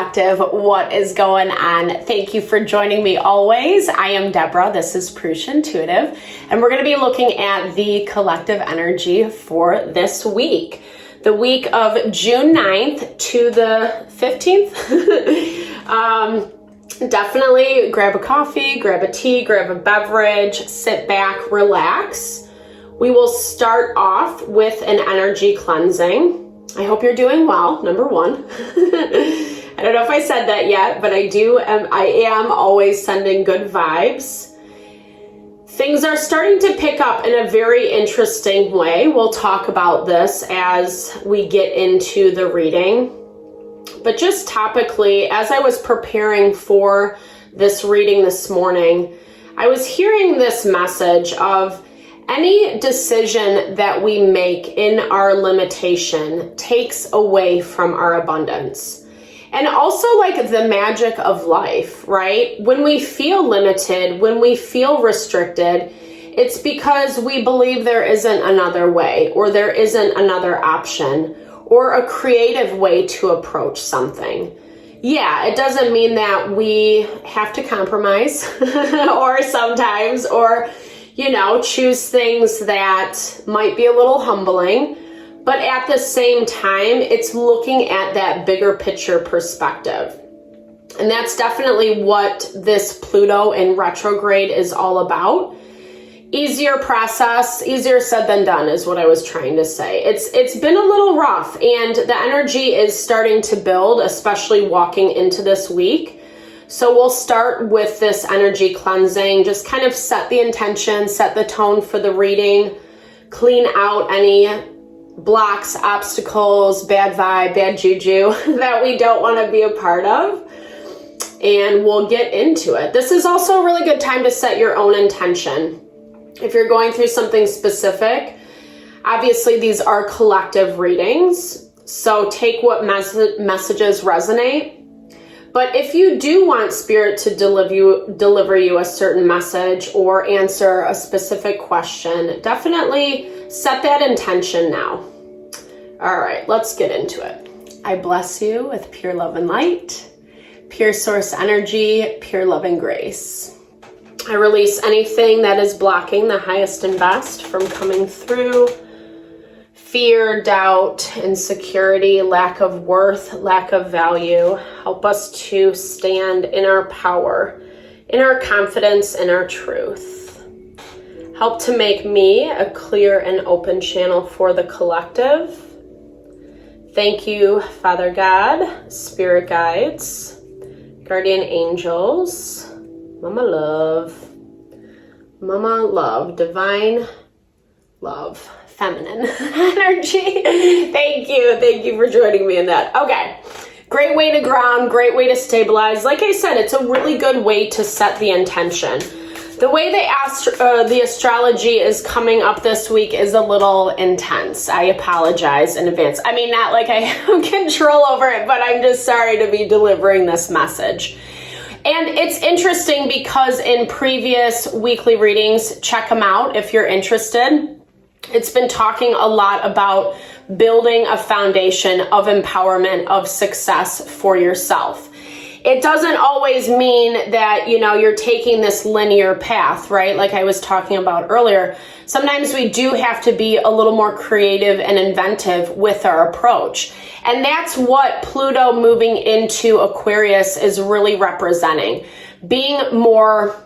Collective, what is going on? Thank you for joining me always. I am Deborah. This is Purusha Intuitive, and we're going to be looking at the collective energy for this week. The week of June 9th to the 15th. Definitely grab a coffee, grab a tea, grab a beverage, sit back, relax. We will start off with an energy cleansing. I hope you're doing well, number one. I don't know if I said that yet, but I am always sending good vibes. Things are starting to pick up in a very interesting way. We'll talk about this as we get into the reading. But just topically, as I was preparing for this reading this morning, I was hearing this message of any decision that we make in our limitation takes away from our abundance. And also like the magic of life, right? When we feel limited, when we feel restricted, it's because we believe there isn't another way, or there isn't another option, or a creative way to approach something. Yeah, it doesn't mean that we have to compromise or sometimes, or choose things that might be a little humbling, but at the same time, it's looking at that bigger picture perspective. And that's definitely what this Pluto in retrograde is all about. Easier process, easier said than done is what I was trying to say. It's been a little rough, and the energy is starting to build, especially walking into this week. So we'll start with this energy cleansing, just kind of set the intention, set the tone for the reading, clean out any blocks, obstacles, bad vibe, bad juju that we don't want to be a part of. And we'll get into it. This is also a really good time to set your own intention. If you're going through something specific, obviously these are collective readings, so take what messages resonate. But if you do want Spirit to deliver you a certain message or answer a specific question, definitely set that intention now. All right, let's get into it. I bless you with pure love and light, pure source energy, pure love and grace. I release anything that is blocking the highest and best from coming through. Fear, doubt, insecurity, lack of worth, lack of value. Help us to stand in our power, in our confidence, in our truth. Help to make me a clear and open channel for the collective. Thank you, Father God, Spirit Guides, Guardian Angels, Mama Love, Divine Love, Feminine energy. Thank you for joining me in that. Okay, great way to ground, great way to stabilize. Like I said, it's a really good way to set the intention. The way the astrology is coming up this week is a little intense. I apologize in advance. I mean, not like I have control over it, but I'm just sorry to be delivering this message. And it's interesting because in previous weekly readings, check them out if you're interested. It's been talking a lot about building a foundation of empowerment, of success for yourself. It doesn't always mean that, you're taking this linear path, right? Like I was talking about earlier. Sometimes we do have to be a little more creative and inventive with our approach. And that's what Pluto moving into Aquarius is really representing. Being more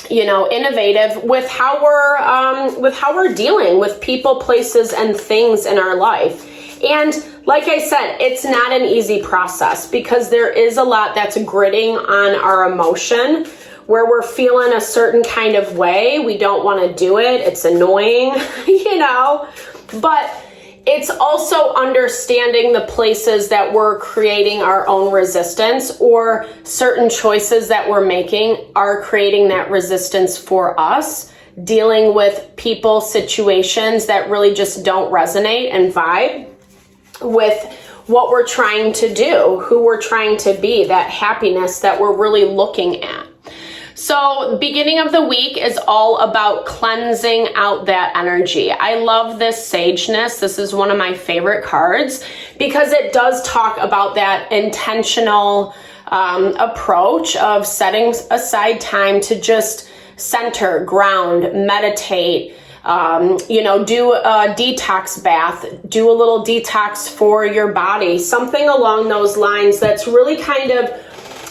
innovative with how we're dealing with people, places, and things in our life. And like I said, it's not an easy process because there is a lot that's gritting on our emotion where we're feeling a certain kind of way. We don't want to do it. It's annoying, but it's also understanding the places that we're creating our own resistance, or certain choices that we're making are creating that resistance for us, dealing with people, situations that really just don't resonate and vibe with what we're trying to do, who we're trying to be, that happiness that we're really looking at. So beginning of the week is all about cleansing out that energy. I love this sageness. This is one of my favorite cards because it does talk about that intentional approach of setting aside time to just center, ground, meditate, do a detox bath, do a little detox for your body, something along those lines that's really kind of,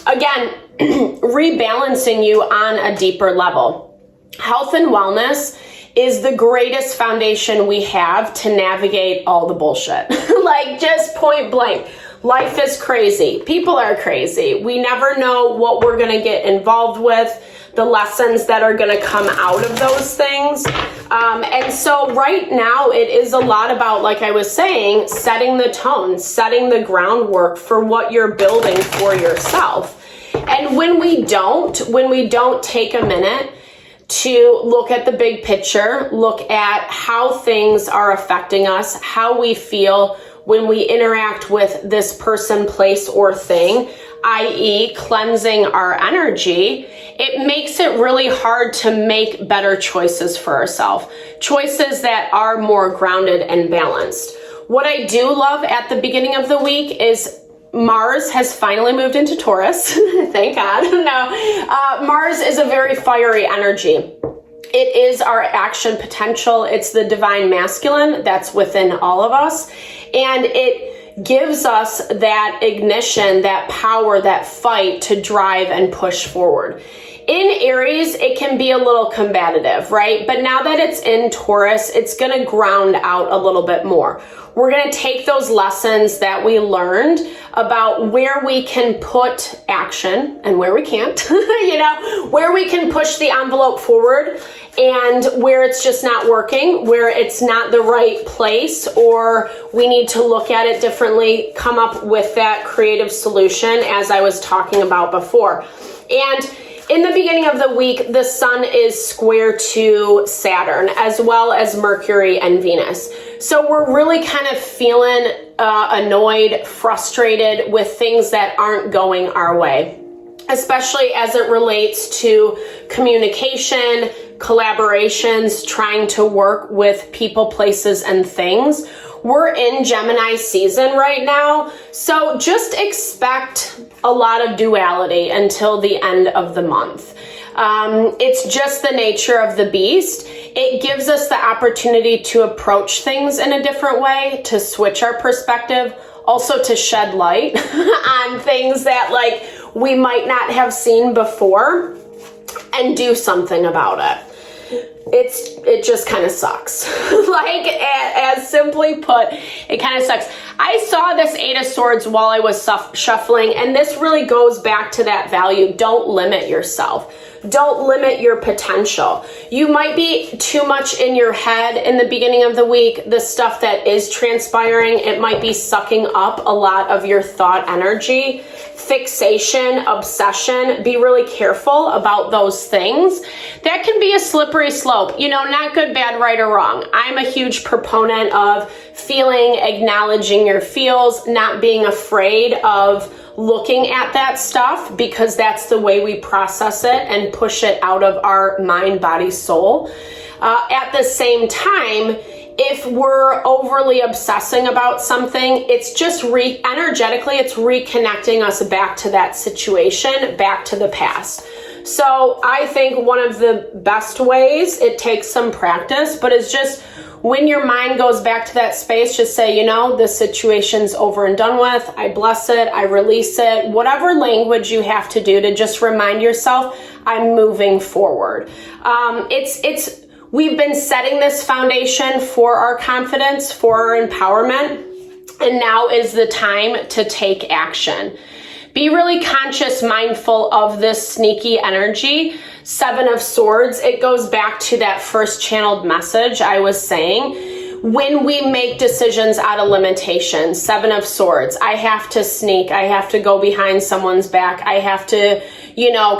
again, rebalancing you on a deeper level. Health and wellness is the greatest foundation we have to navigate all the bullshit. Like, just point blank. Life is crazy. People are crazy. We never know what we're going to get involved with, the lessons that are going to come out of those things. And so right now it is a lot about, like I was saying, setting the tone, setting the groundwork for what you're building for yourself. And when we don't take a minute to look at the big picture, look at how things are affecting us, how we feel when we interact with this person, place, or thing, i.e. cleansing our energy, it makes it really hard to make better choices for ourselves. Choices that are more grounded and balanced. What I do love at the beginning of the week is Mars has finally moved into Taurus. Thank God. No, Mars is a very fiery energy. It is our action potential. It's the divine masculine that's within all of us. And it gives us that ignition, that power, that fight to drive and push forward. In Aries, it can be a little combative, right? But now that it's in Taurus, it's going to ground out a little bit more. We're going to take those lessons that we learned about where we can put action and where we can't, where we can push the envelope forward and where it's just not working, where it's not the right place, or we need to look at it differently, come up with that creative solution as I was talking about before. And in the beginning of the week, the sun is square to Saturn, as well as Mercury and Venus. So we're really kind of feeling annoyed, frustrated with things that aren't going our way, especially as it relates to communication, collaborations, trying to work with people, places, and things. We're in Gemini season right now, so just expect a lot of duality until the end of the month. It's just the nature of the beast. It gives us the opportunity to approach things in a different way, to switch our perspective, also to shed light on things that we might not have seen before and do something about it. It just kind of sucks. As simply put, it kind of sucks. I saw this Eight of Swords while I was shuffling, and this really goes back to that value. Don't limit yourself. Don't limit your potential. You might be too much in your head in the beginning of the week. The stuff that is transpiring, it might be sucking up a lot of your thought energy. Fixation, obsession, be really careful about those things. That can be a slippery slope, not good, bad, right, or wrong. I'm a huge proponent of feeling, acknowledging your feels, not being afraid of looking at that stuff, because that's the way we process it and push it out of our mind, body, soul. At the same time, if we're overly obsessing about something, it's just energetically, it's reconnecting us back to that situation, back to the past. So I think one of the best ways, it takes some practice, but it's just when your mind goes back to that space, just say, this situation's over and done with. I bless it. I release it. Whatever language you have to do to just remind yourself, I'm moving forward. We've been setting this foundation for our confidence, for our empowerment, and now is the time to take action. Be really conscious, mindful of this sneaky energy. Seven of Swords, it goes back to that first channeled message I was saying. When we make decisions out of limitation, Seven of Swords, I have to sneak, I have to go behind someone's back, I have to,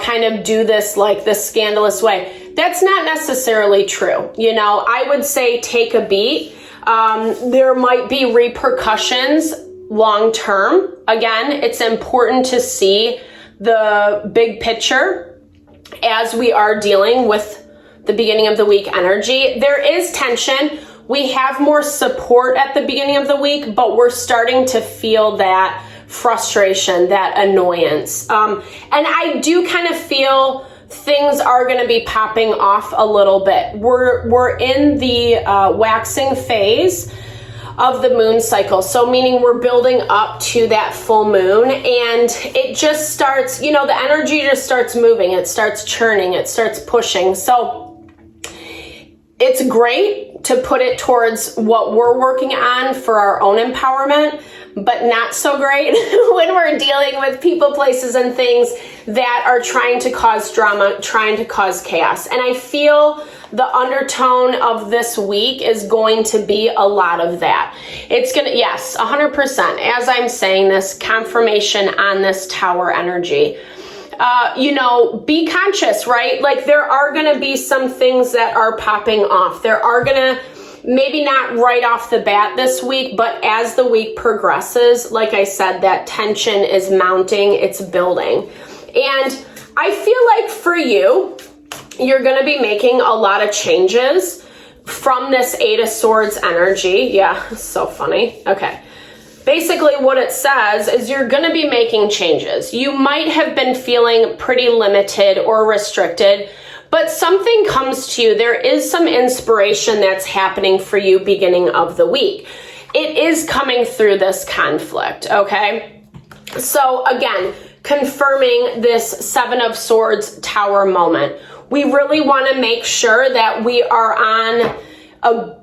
kind of do this this scandalous way. That's not necessarily true. I would say take a beat. There might be repercussions long term. Again, it's important to see the big picture as we are dealing with the beginning of the week energy. There is tension. We have more support at the beginning of the week, but we're starting to feel that frustration, that annoyance. And I do kind of feel things are going to be popping off a little bit. We're in the waxing phase of the moon cycle. So meaning we're building up to that full moon, and it just starts, the energy just starts moving. It starts churning. It starts pushing. So it's great to put it towards what we're working on for our own empowerment, but not so great when we're dealing with people, places, and things that are trying to cause drama, trying to cause chaos. And I feel the undertone of this week is going to be a lot of that. It's going to, yes, 100%. As I'm saying this, confirmation on this Tower energy. Be conscious, right? Like there are going to be some things that are popping off. There are going to, maybe not right off the bat this week, but as the week progresses, like I said, that tension is mounting, it's building. And I feel like for you, you're going to be making a lot of changes from this Eight of Swords energy. Yeah, so funny. Okay. Basically what it says is you're going to be making changes. You might have been feeling pretty limited or restricted, but something comes to you. There is some inspiration that's happening for you beginning of the week. It is coming through this conflict, okay? So again, confirming this Seven of Swords Tower moment. We really want to make sure that we are on how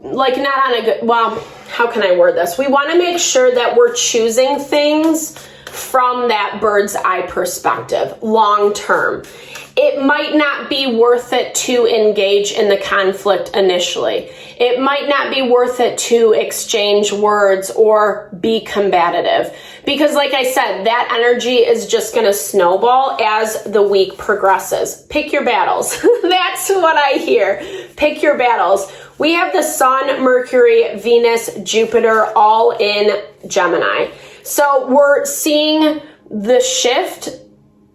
can I word this? We want to make sure that we're choosing things from that bird's eye perspective, long term. It might not be worth it to engage in the conflict initially. It might not be worth it to exchange words or be combative. Because like I said, that energy is just going to snowball as the week progresses. Pick your battles. That's what I hear. Pick your battles. We have the Sun, Mercury, Venus, Jupiter all in Gemini. So we're seeing the shift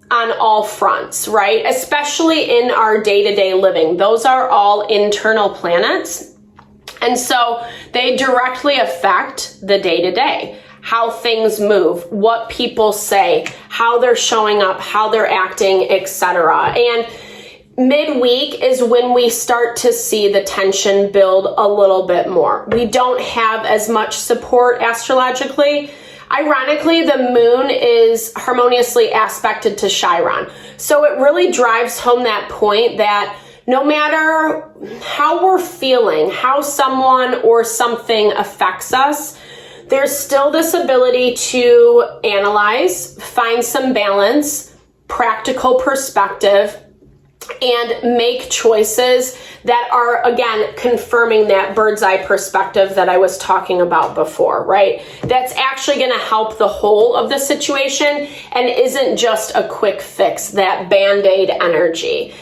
on all fronts, right? Especially in our day-to-day living. Those are all internal planets. And so they directly affect the day-to-day, how things move, what people say, how they're showing up, how they're acting, etc. And midweek is when we start to see the tension build a little bit more. We don't have as much support astrologically. Ironically, the moon is harmoniously aspected to Chiron. So it really drives home that point that no matter how we're feeling, how someone or something affects us, there's still this ability to analyze, find some balance, practical perspective, and make choices that are, again, confirming that bird's eye perspective that I was talking about before, right? That's actually going to help the whole of the situation and isn't just a quick fix, that Band-Aid energy.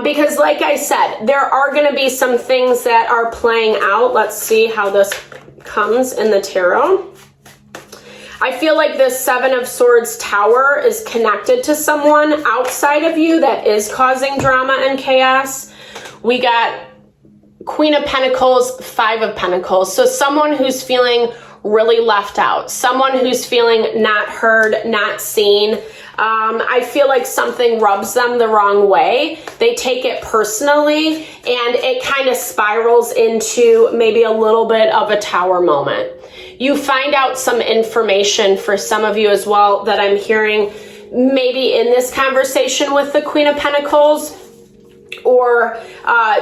Because like I said, there are going to be some things that are playing out. Let's see how this comes in the tarot. I feel like this Seven of Swords Tower is connected to someone outside of you that is causing drama and chaos. We got Queen of Pentacles, Five of Pentacles. So someone who's feeling really left out, someone who's feeling not heard, not seen. I feel like something rubs them the wrong way. They take it personally and it kind of spirals into maybe a little bit of a tower moment. You find out some information for some of you as well that I'm hearing maybe in this conversation with the Queen of Pentacles, or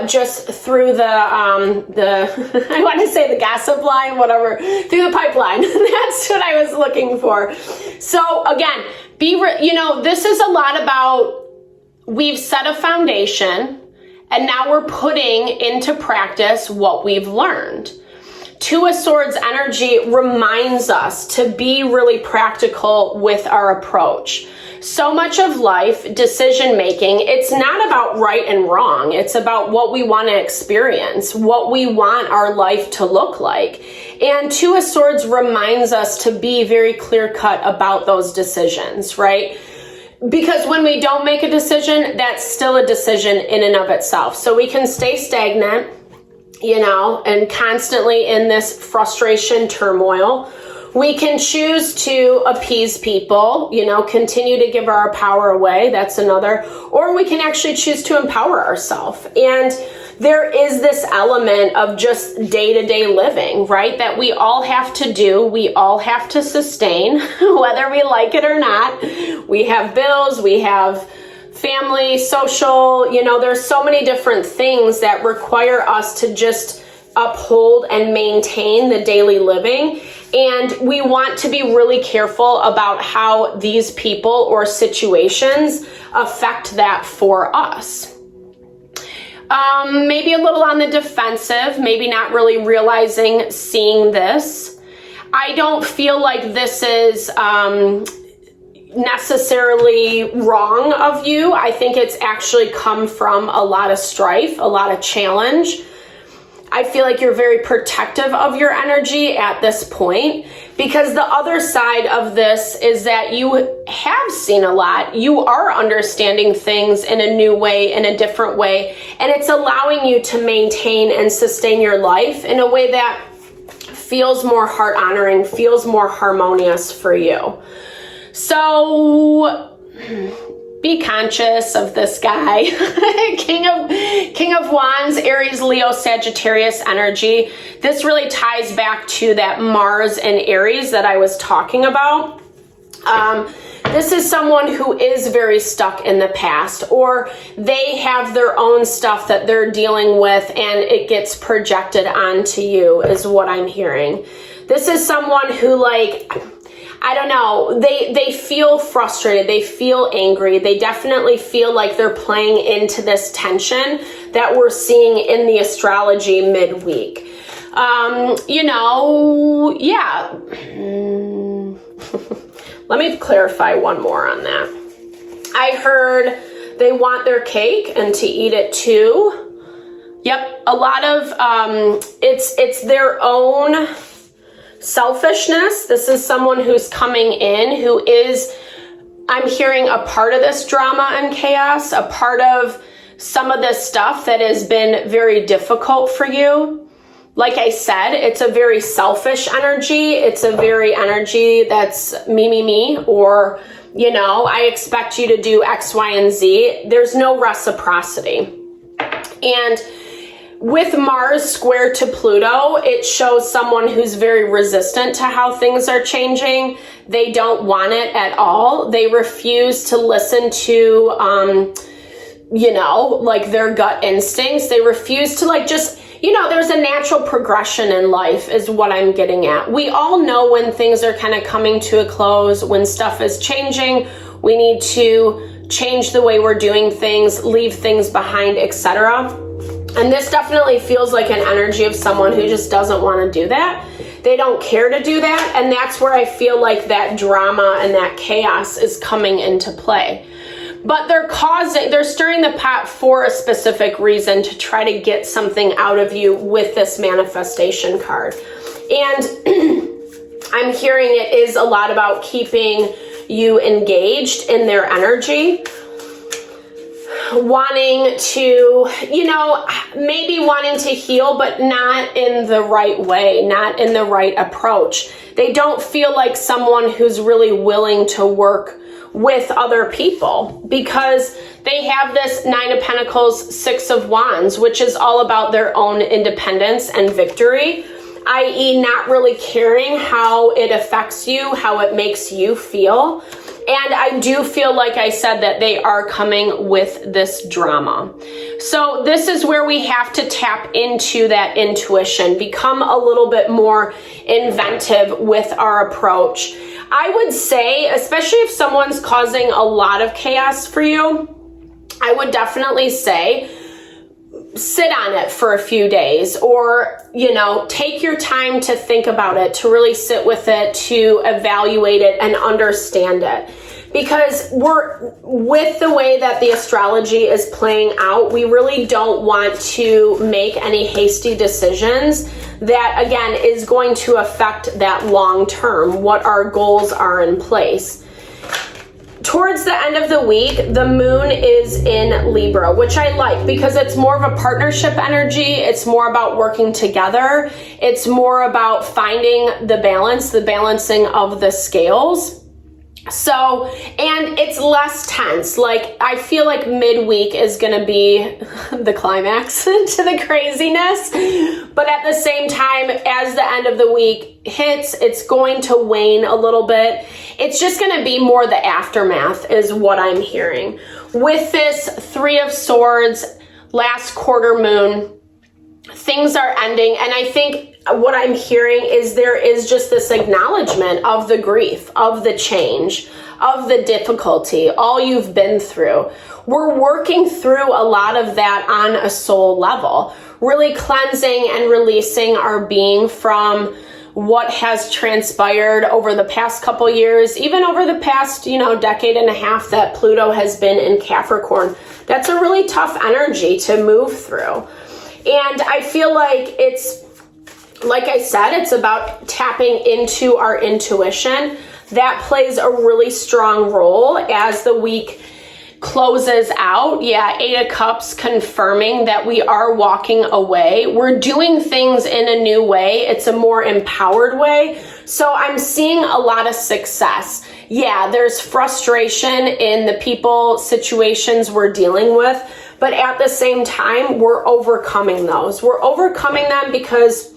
just through the I want to say the gossip line, whatever, through the pipeline. That's what I was looking for. So again, this is a lot about, we've set a foundation and now we're putting into practice what we've learned. Two of Swords energy reminds us to be really practical with our approach. So much of life, decision making, it's not about right and wrong. It's about what we want to experience, what we want our life to look like. And Two of Swords reminds us to be very clear cut about those decisions, right? Because when we don't make a decision, that's still a decision in and of itself. So we can stay stagnant, and constantly in this frustration, turmoil. We can choose to appease people, continue to give our power away. That's another. Or we can actually choose to empower ourselves. And there is this element of just day-to-day living, right? That we all have to do. We all have to sustain, whether we like it or not. We have bills, we have family, social, there's so many different things that require us to just uphold and maintain the daily living. And we want to be really careful about how these people or situations affect that for us. Maybe a little on the defensive, maybe not really seeing this. I don't feel like this is necessarily wrong of you. I think it's actually come from a lot of strife, a lot of challenge. I feel like you're very protective of your energy at this point, because the other side of this is that you have seen a lot. You are understanding things in a new way, in a different way, and it's allowing you to maintain and sustain your life in a way that feels more heart-honoring, feels more harmonious for you. So be conscious of this guy. King of Wands, Aries, Leo, Sagittarius energy. This really ties back to that Mars and Aries that I was talking about. This is someone who is very stuck in the past, or they have their own stuff that they're dealing with and it gets projected onto you, is what I'm hearing. This is someone who, I don't know, they feel frustrated, they feel angry, they definitely feel like they're playing into this tension that we're seeing in the astrology midweek. Yeah. Let me clarify one more on that. I heard they want their cake and to eat it too. Yep, a lot of, it's their own selfishness. This is someone who's coming in who is, I'm hearing, a part of this drama and chaos, a part of some of this stuff that has been very difficult for you. Like I said, it's a very selfish energy. It's a very energy that's me, or, I expect you to do X, Y, and Z. There's no reciprocity. And with Mars square to Pluto, it shows someone who's very resistant to how things are changing. They don't want it at all. They refuse to listen to, their gut instincts. They refuse to there's a natural progression in life is what I'm getting at. We all know when things are kind of coming to a close, when stuff is changing, we need to change the way we're doing things, leave things behind, etc. And this definitely feels like an energy of someone who just doesn't want to do that. They don't care to do that. And that's where I feel like that drama and that chaos is coming into play. But they're stirring the pot for a specific reason, to try to get something out of you with this manifestation card. And I'm hearing it is a lot about keeping you engaged in their energy. Wanting to, maybe wanting to heal, but not in the right way, not in the right approach. They don't feel like someone who's really willing to work with other people, because they have this Nine of Pentacles, Six of Wands, which is all about their own independence and victory, i.e. not really caring how it affects you, how it makes you feel. And I do feel, like I said, that they are coming with this drama. So this is where we have to tap into that intuition, become a little bit more inventive with our approach. I would say, especially if someone's causing a lot of chaos for you, I would definitely say, sit on it for a few days, or, take your time to think about it, to really sit with it, to evaluate it and understand it. Because with the way that the astrology is playing out, we really don't want to make any hasty decisions that, again, is going to affect that long term, what our goals are in place. Towards the end of the week, the moon is in Libra, which I like because it's more of a partnership energy. It's more about working together. It's more about finding the balance, the balancing of the scales. So, and it's less tense. Like, I feel like midweek is going to be the climax to the craziness. But at the same time, as the end of the week hits, it's going to wane a little bit. It's just going to be more the aftermath is what I'm hearing. With this Three of Swords, last quarter moon, things are ending. And I think what I'm hearing is there is just this acknowledgement of the grief, of the change, of the difficulty, all you've been through. We're working through a lot of that on a soul level, really cleansing and releasing our being from what has transpired over the past couple years, even over the past, decade and a half that Pluto has been in Capricorn. That's a really tough energy to move through. And I feel like like I said, it's about tapping into our intuition. That plays a really strong role as the week closes out. Yeah, Eight of Cups confirming that we are walking away. We're doing things in a new way. It's a more empowered way. So I'm seeing a lot of success. Yeah, there's frustration in the people, situations we're dealing with, but at the same time, we're overcoming those. We're overcoming them because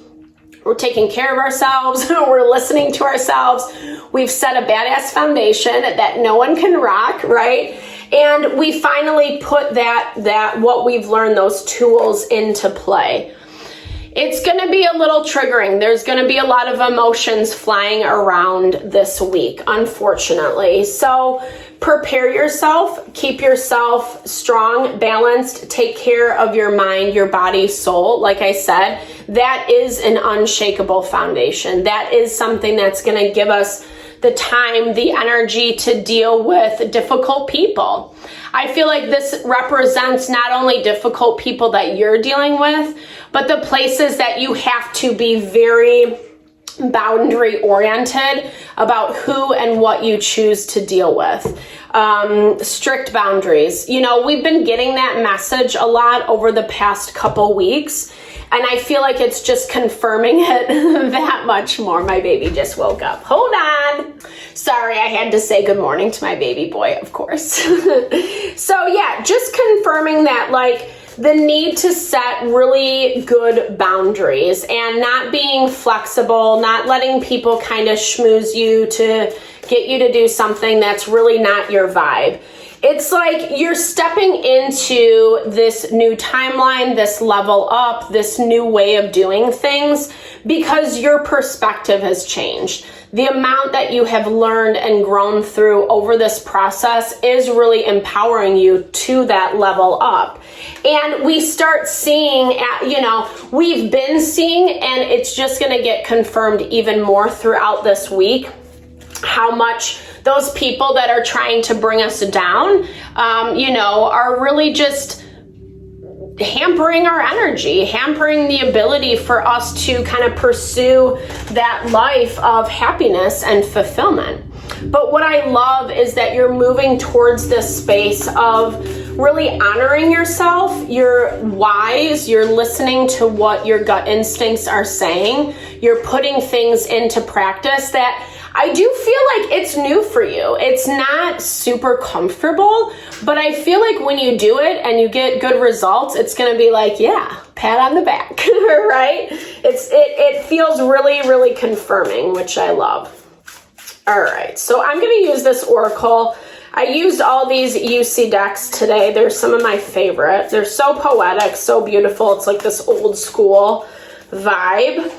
we're taking care of ourselves. We're listening to ourselves. We've set a badass foundation that no one can rock, right? And we finally put that what we've learned, those tools into play. It's going to be a little triggering. There's going to be a lot of emotions flying around this week, unfortunately. So prepare yourself, keep yourself strong, balanced, take care of your mind, your body, soul. Like I said, that is an unshakable foundation. That is something that's going to give us the time, the energy to deal with difficult people. I feel like this represents not only difficult people that you're dealing with, but the places that you have to be very boundary oriented about who and what you choose to deal with. Strict boundaries. We've been getting that message a lot over the past couple weeks, and I feel like it's just confirming it that much more. My baby just woke up. Hold on. Sorry, I had to say good morning to my baby boy, of course. So yeah, just confirming that, like, the need to set really good boundaries and not being flexible, not letting people kind of schmooze you to get you to do something that's really not your vibe. It's like you're stepping into this new timeline, this level up, this new way of doing things because your perspective has changed. The amount that you have learned and grown through over this process is really empowering you to that level up. And we start seeing, we've been seeing, and it's just going to get confirmed even more throughout this week, how much those people that are trying to bring us down, are really just hampering our energy, hampering the ability for us to kind of pursue that life of happiness and fulfillment. But what I love is that you're moving towards this space of really honoring yourself. You're wise. You're listening to what your gut instincts are saying. You're putting things into practice that I do feel like it's new for you. It's not super comfortable, but I feel like when you do it and you get good results, it's going to be like, yeah, pat on the back, right? It feels really, really confirming, which I love. All right, so I'm going to use this oracle. I used all these UC decks today. They're some of my favorites. They're so poetic, so beautiful. It's like this old school vibe.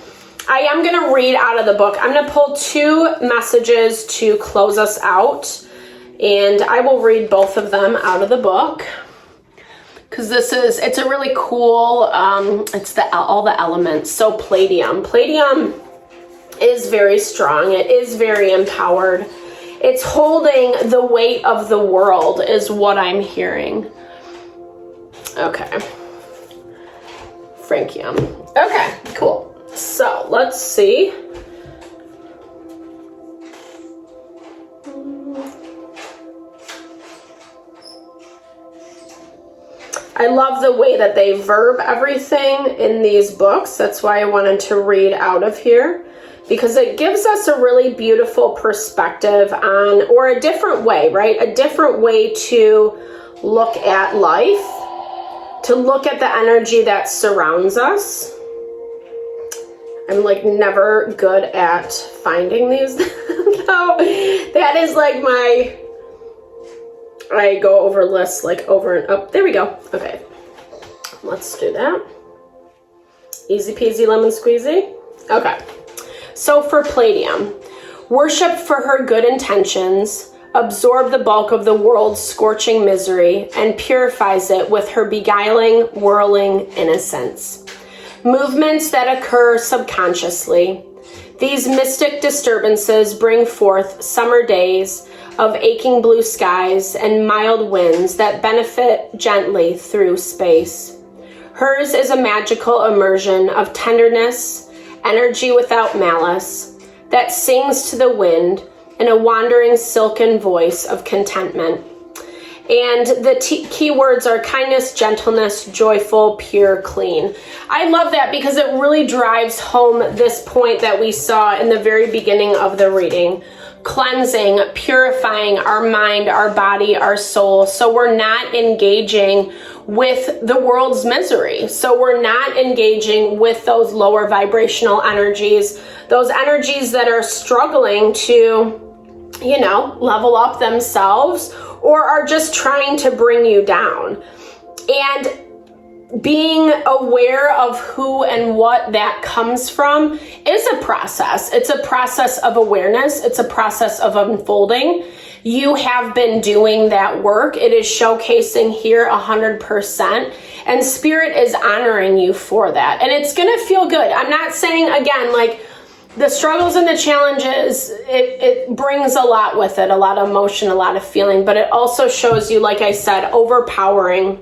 I am going to read out of the book. I'm going to pull two messages to close us out, and I will read both of them out of the book because it's a really cool, it's all the elements. So Palladium is very strong. It is very empowered. It's holding the weight of the world is what I'm hearing. Okay. Francium. Okay, cool. So let's see. love the way that they verb everything in these books. That's why I wanted to read out of here, because it gives us a really beautiful perspective on, or a different way, right? A different way to look at life, to look at the energy that surrounds us. I'm like never good at finding these. No, that is like I go over lists like over and up. There we go. Okay, let's do that. Easy peasy lemon squeezy. Okay, so for Palladium, worship for her good intentions, absorb the bulk of the world's scorching misery, and purifies it with her beguiling, whirling innocence. Movements that occur subconsciously. These mystic disturbances bring forth summer days of aching blue skies and mild winds that benefit gently through space. Hers is a magical immersion of tenderness, energy without malice, that sings to the wind in a wandering silken voice of contentment. And the key words are kindness, gentleness, joyful, pure, clean. I love that because it really drives home this point that we saw in the very beginning of the reading. Cleansing, purifying our mind, our body, our soul, so we're not engaging with the world's misery. So we're not engaging with those lower vibrational energies, those energies that are struggling to, level up themselves, or are just trying to bring you down. And being aware of who and what that comes from is a process. It's a process of awareness. It's a process of unfolding. You have been doing that work. It is showcasing here 100%. And Spirit is honoring you for that. And it's going to feel good. I'm not saying, again, like, the struggles and the challenges, it brings a lot with it, a lot of emotion, a lot of feeling, but it also shows you, like I said, overpowering.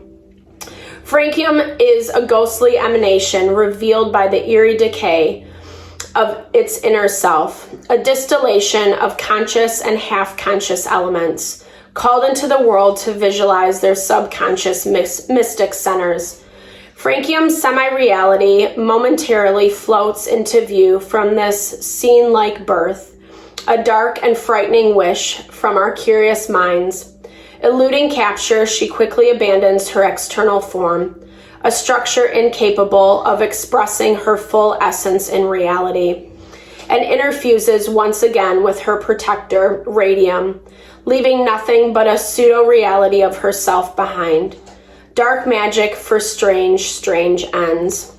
Francium is a ghostly emanation revealed by the eerie decay of its inner self, a distillation of conscious and half-conscious elements, called into the world to visualize their subconscious mystic centers. Francium's semi-reality momentarily floats into view from this scene-like birth, a dark and frightening wish from our curious minds. Eluding capture, she quickly abandons her external form, a structure incapable of expressing her full essence in reality, and interfuses once again with her protector, radium, leaving nothing but a pseudo-reality of herself behind. Dark magic for strange ends.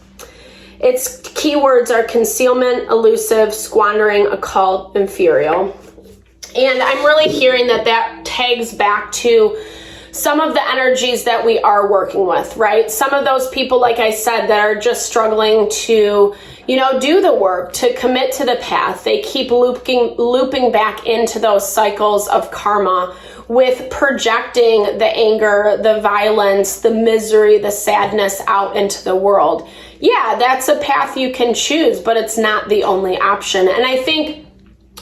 Its keywords are concealment, elusive, squandering, occult, inferior. And I'm really hearing that tags back to some of the energies that we are working with, right? Some of those people, like I said, that are just struggling to, do the work, to commit to the path. They keep looping back into those cycles of karma with projecting the anger, the violence, the misery, the sadness out into the world. Yeah, that's a path you can choose, but it's not the only option. And I think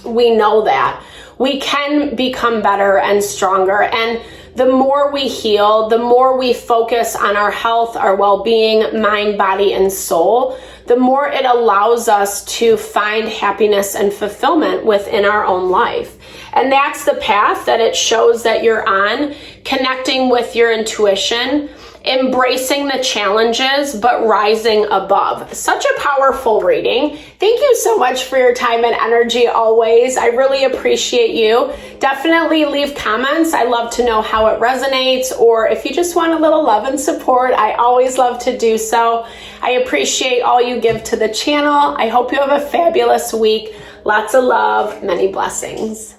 we know that. We can become better and stronger. And the more we heal, the more we focus on our health, our well-being, mind, body, and soul, the more it allows us to find happiness and fulfillment within our own life. And that's the path that it shows that you're on, connecting with your intuition, embracing the challenges, but rising above. Such a powerful reading. Thank you so much for your time and energy always. I really appreciate you. Definitely leave comments. I love to know how it resonates, or if you just want a little love and support, I always love to do so. I appreciate all you give to the channel. I hope you have a fabulous week. Lots of love, many blessings.